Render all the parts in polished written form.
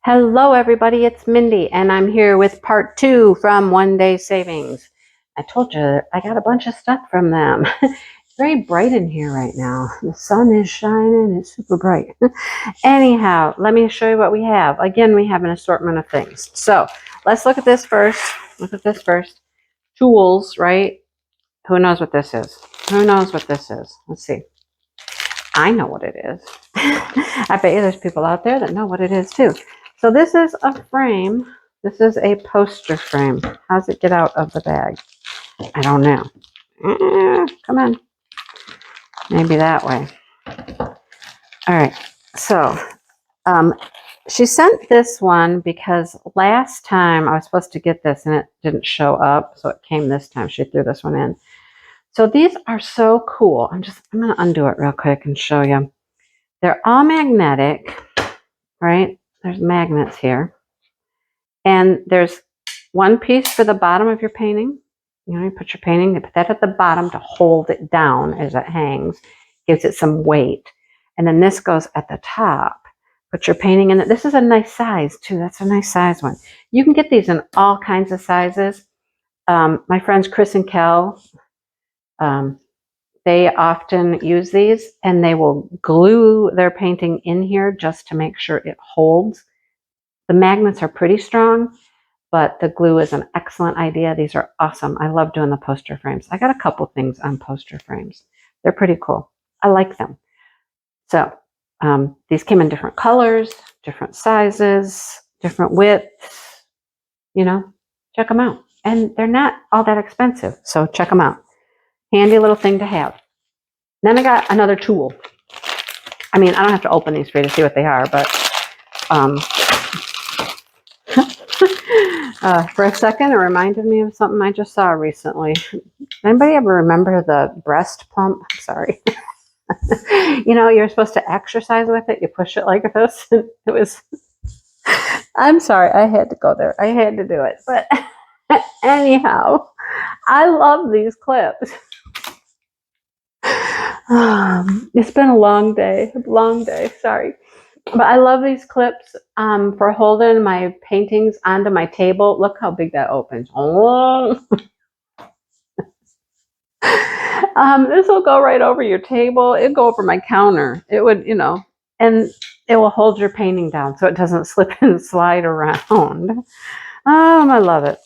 Hello everybody, it's Mindy and I'm here with part 2 from One Day Savings. I told you I got a bunch of stuff from them. It's very bright in here right now. The sun is shining, it's super bright. Anyhow, let me show you what we have. Again, we have an assortment of things. So let's look at this first. Look at this first. Tools, right? Who knows what this is? Who knows what this is? Let's see. I know what it is. I bet you there's people out there that know what it is too. So this is a frame. This is a poster frame. How does it get out of the bag? I don't know. Come on. Maybe that way. All right. So she sent this one because last time I was supposed to get this and it didn't show up. So it came this time. She threw this one in. So these are so cool. I'm going to undo it real quick and show you. They're all magnetic, right? There's magnets here. And there's one piece for the bottom of your painting. You know, you put your painting, you put that at the bottom to hold it down as it hangs. Gives it some weight. And then this goes at the top. Put your painting in it. This is a nice size too. That's a nice size one. You can get these in all kinds of sizes. My friends Chris and Kel, they often use these and they will glue their painting in here just to make sure it holds. The magnets are pretty strong, but the glue is an excellent idea. These are awesome. I love doing the poster frames. I got a couple things on poster frames. They're pretty cool. I like them. So these came in different colors, different sizes, different widths. You know, check them out. And they're not all that expensive, so check them out. Handy little thing to have. Then I got another tool. I mean, I don't have to open these for you to see what they are, but for a second, it reminded me of something I just saw recently. Anybody ever remember the breast pump? I'm sorry. You know, you're supposed to exercise with it. You push it like this. It was, I'm sorry, I had to go there. I had to do it. But anyhow, I love these clips. It's been a long day, sorry. But I love these clips for holding my paintings onto my table. Look how big that opens. Oh. This will go right over your table. It'll go over my counter. It would, you know, and it will hold your painting down so it doesn't slip and slide around. I love it.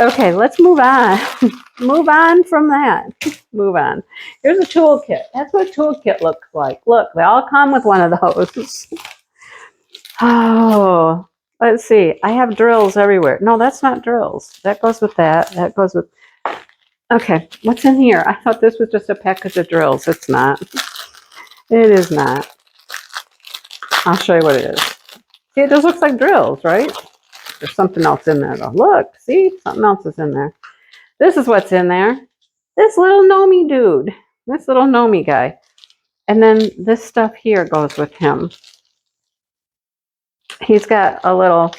Okay, let's move on. Move on from that. Move on. Here's a toolkit. That's what a toolkit looks like. Look, they all come with one of those. Oh, let's see. I have drills everywhere. No, that's not drills. That goes with that. That goes with... Okay, what's in here? I thought this was just a package of drills. It's not. It is not. I'll show you what it is. See, it just looks like drills, right? There's something else in there, though. Look, see? Something else is in there. This is what's in there. This little Gnome dude. This little Gnome guy. And then this stuff here goes with him. He's got a little...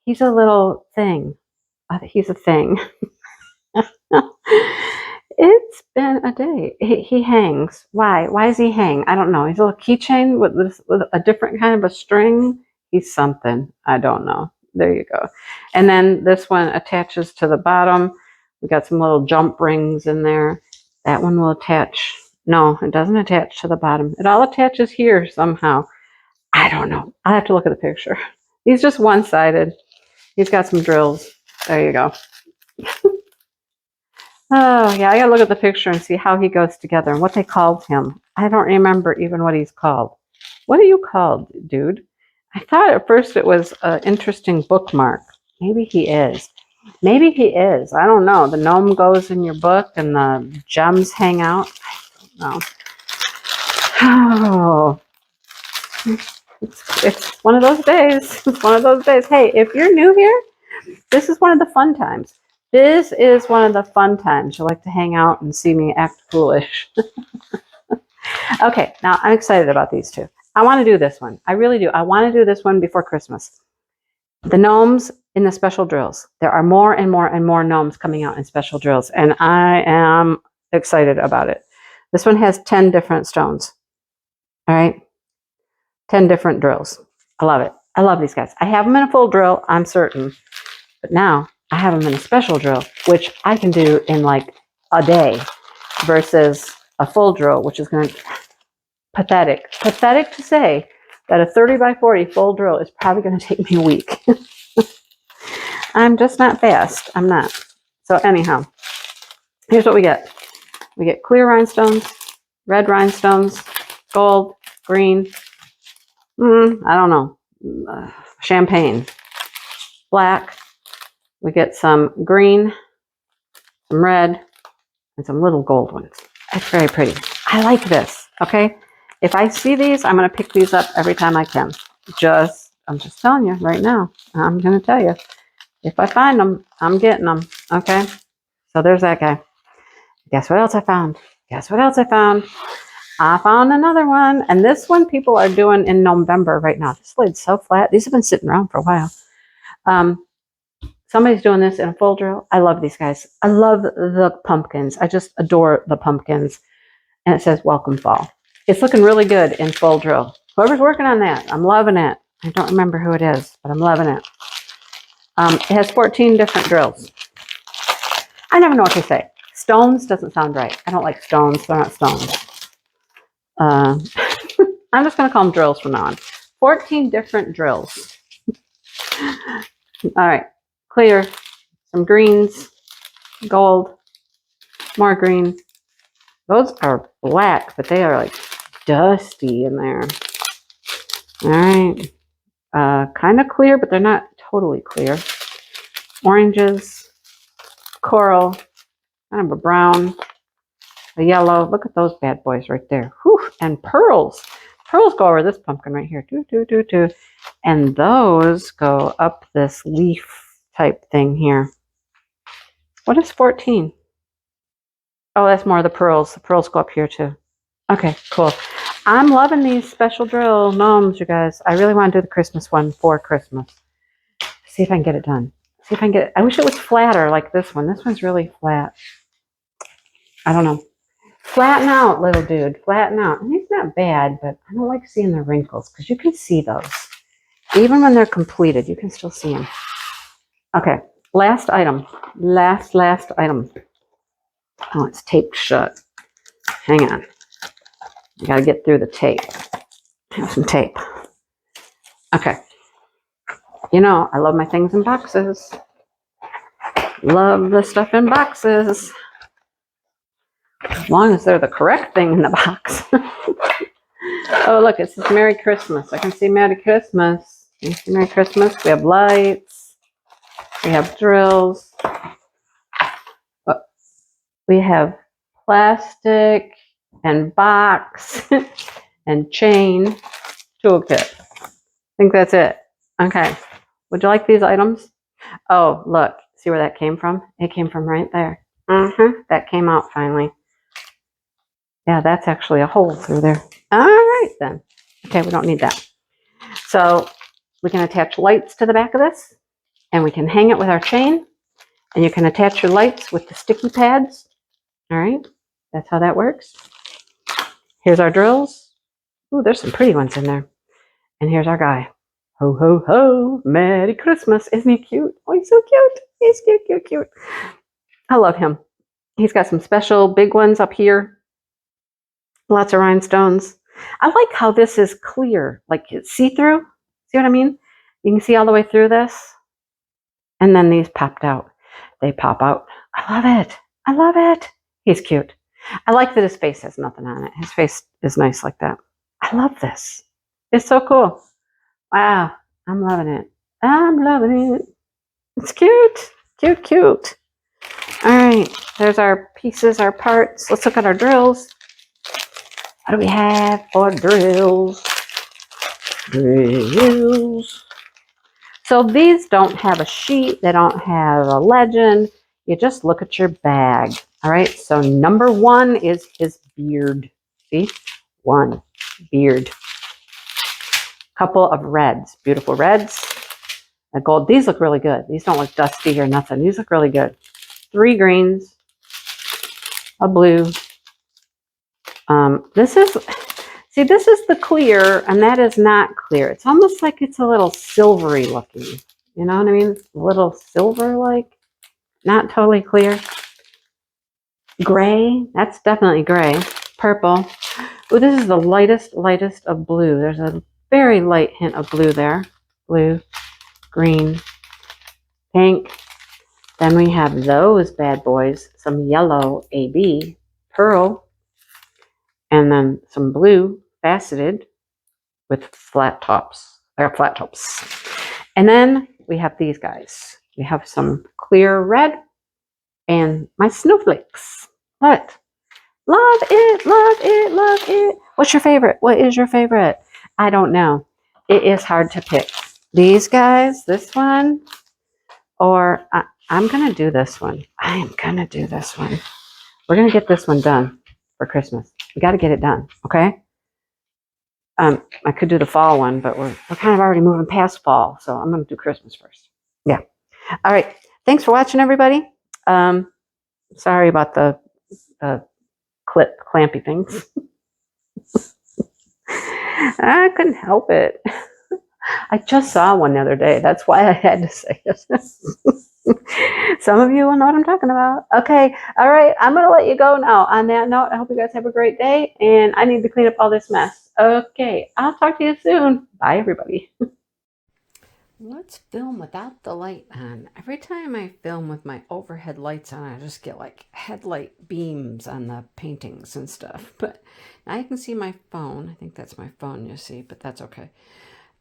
He's a little thing. He's a thing. It's been a day. He hangs. Why? Why does he hang? I don't know. He's a little keychain with a different kind of a string. He's something. I don't know. There you go. And then this one attaches to the bottom. We got some little jump rings in there. That one will attach. No, it doesn't attach to the bottom. It all attaches here somehow. I don't know. I'll have to look at the picture. He's just one-sided. He's got some drills. There you go. Oh, yeah, I gotta look at the picture and see how he goes together and what they called him. I don't remember even what he's called. What are you called, dude? I thought at first it was an interesting bookmark. Maybe he is. Maybe he is. I don't know. The gnome goes in your book and the gems hang out. I don't know. Oh, it's one of those days. It's one of those days. Hey, if you're new here, this is one of the fun times. This is one of the fun times. You like to hang out and see me act foolish. Okay, now I'm excited about these two. I want to do this one. I really do. I want to do this one before Christmas. The gnomes in the special drills. There are more and more and more gnomes coming out in special drills, and I am excited about it. This one has 10 different stones. All right? 10 different drills. I love it. I love these guys. I have them in a full drill, I'm certain. But now I have them in a special drill, which I can do in like a day versus a full drill, which is going to pathetic. Pathetic to say that a 30 by 40 full drill is probably going to take me a week. I'm just not fast. I'm not. So anyhow, here's what we get. We get clear rhinestones, red rhinestones, gold, green, I don't know, champagne, black. We get some green, some red, and some little gold ones. That's very pretty. I like this, okay? If I see these, I'm going to pick these up every time I can. I'm just telling you right now. I'm going to tell you. If I find them, I'm getting them, okay? So there's that guy. Guess what else I found? Guess what else I found? I found another one. And this one people are doing in November right now. This lid's so flat. These have been sitting around for a while. Somebody's doing this in a full drill. I love these guys. I love the pumpkins. I just adore the pumpkins. And it says, welcome fall. It's looking really good in full drill. Whoever's working on that, I'm loving it. I don't remember who it is, but I'm loving it. It has 14 different drills. I never know what to say. Stones doesn't sound right. I don't like stones. They're not stones. I'm just going to call them drills from now on. 14 different drills. All right. Clear. Some greens. Gold. More green. Those are black, but they are like dusty in there. All right. Kind of clear, but they're not totally clear. Oranges. Coral. Kind of a brown. A yellow. Look at those bad boys right there. Whew. And pearls. Pearls go over this pumpkin right here. And those go up this leaf type thing here. What is 14? Oh, that's more of the pearls. The pearls go up here too. Okay, cool. I'm loving these special drill gnomes, you guys. I really want to do the Christmas one for Christmas. See if I can get it done. See if I can get it. I wish it was flatter like this one. This one's really flat. I don't know. Flatten out, little dude. Flatten out. And he's not bad, but I don't like seeing the wrinkles because you can see those. Even when they're completed, you can still see them. Okay, last item. Last item. Oh, it's taped shut. Hang on. I got to get through the tape. Have some tape. Okay. You know, I love my things in boxes. Love the stuff in boxes. As long as they're the correct thing in the box. Oh, look, it says Merry Christmas. I can see Merry Christmas. Can you see Merry Christmas? We have lights. We have drills. We have plastic and box and chain toolkit. I think that's it. Okay. Would you like these items? Oh, look. See where that came from? It came from right there. That came out finally. Yeah, that's actually a hole through there. All right, then. Okay, we don't need that. So we can attach lights to the back of this, and we can hang it with our chain, and you can attach your lights with the sticky pads. All right, that's how that works. Here's our drills. Ooh, there's some pretty ones in there. And here's our guy. Ho, ho, ho, Merry Christmas. Isn't he cute? Oh, he's so cute. He's cute, cute. I love him. He's got some special big ones up here. Lots of rhinestones. I like how this is clear, like it's see-through. See what I mean? You can see all the way through this. And then these popped out. They pop out. I love it. I love it. He's cute. I like that his face has nothing on it. His face is nice like that. I love this. It's so cool. Wow. I'm loving it. I'm loving it. It's cute. Cute, cute. All right. There's our pieces, our parts. Let's look at our drills. What do we have for drills? Drills. So these don't have a sheet. They don't have a legend. You just look at your bag. All right. So number 1 is his beard. See? 1. Beard. Couple of reds. Beautiful reds. A gold. These look really good. These don't look dusty or nothing. These look really good. 3 greens. A blue. This is, See, this is the clear, and that is not clear. It's almost like it's a little silvery looking. You know what I mean? It's a little silver-like, not totally clear. Gray, that's definitely gray. Purple. Oh, this is the lightest of blue. There's a very light hint of blue there. Blue, green, pink. Then we have those bad boys. Some yellow AB, pearl, and then some blue faceted with flat tops. And then we have these guys. We have some clear red and my snowflakes. What? Love it, love it, love it. What's your favorite? What is your favorite? I don't know. It is hard to pick. These guys, this one, or I'm going to do this one. I am going to do this one. We're going to get this one done for Christmas. We got to get it done, okay? I could do the fall one, but we're kind of already moving past fall, so I'm going to do Christmas first. Yeah. All right. Thanks for watching, everybody. Sorry about the clampy things. I couldn't help it. I just saw one the other day. That's why I had to say it. Some of you will know what I'm talking about. Okay. All right. I'm going to let you go now. On that note, I hope you guys have a great day, and I need to clean up all this mess. Okay. I'll talk to you soon. Bye, everybody. Let's film without the light on. Every time I film with my overhead lights on, I just get like headlight beams on the paintings and stuff. But now you can see my phone. I think that's my phone you see, but that's okay.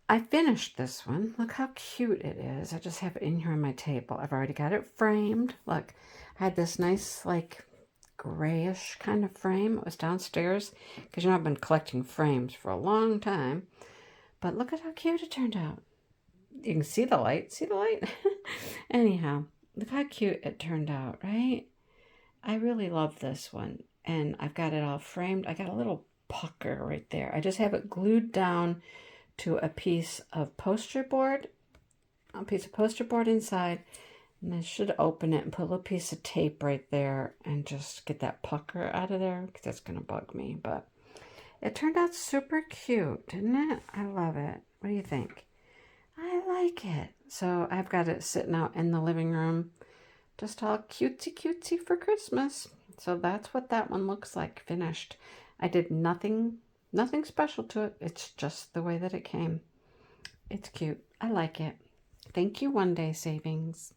I finished this one. Look how cute it is. I just have it in here on my table. I've already got it framed. Look, I had this nice like grayish kind of frame. It was downstairs because I've been collecting frames for a long time. But look at how cute it turned out. You can see the light. See the light? Anyhow, look how cute it turned out, right? I really love this one. And I've got it all framed. I got a little pucker right there. I just have it glued down to a piece of poster board. Inside. And I should open it and put a little piece of tape right there and just get that pucker out of there because that's going to bug me. But it turned out super cute, didn't it? I love it. What do you think? I like it. So I've got it sitting out in the living room, just all cutesy for Christmas. So that's what that one looks like, finished. I did nothing special to it. It's just the way that it came. It's cute. I like it. Thank you, One Day Savings.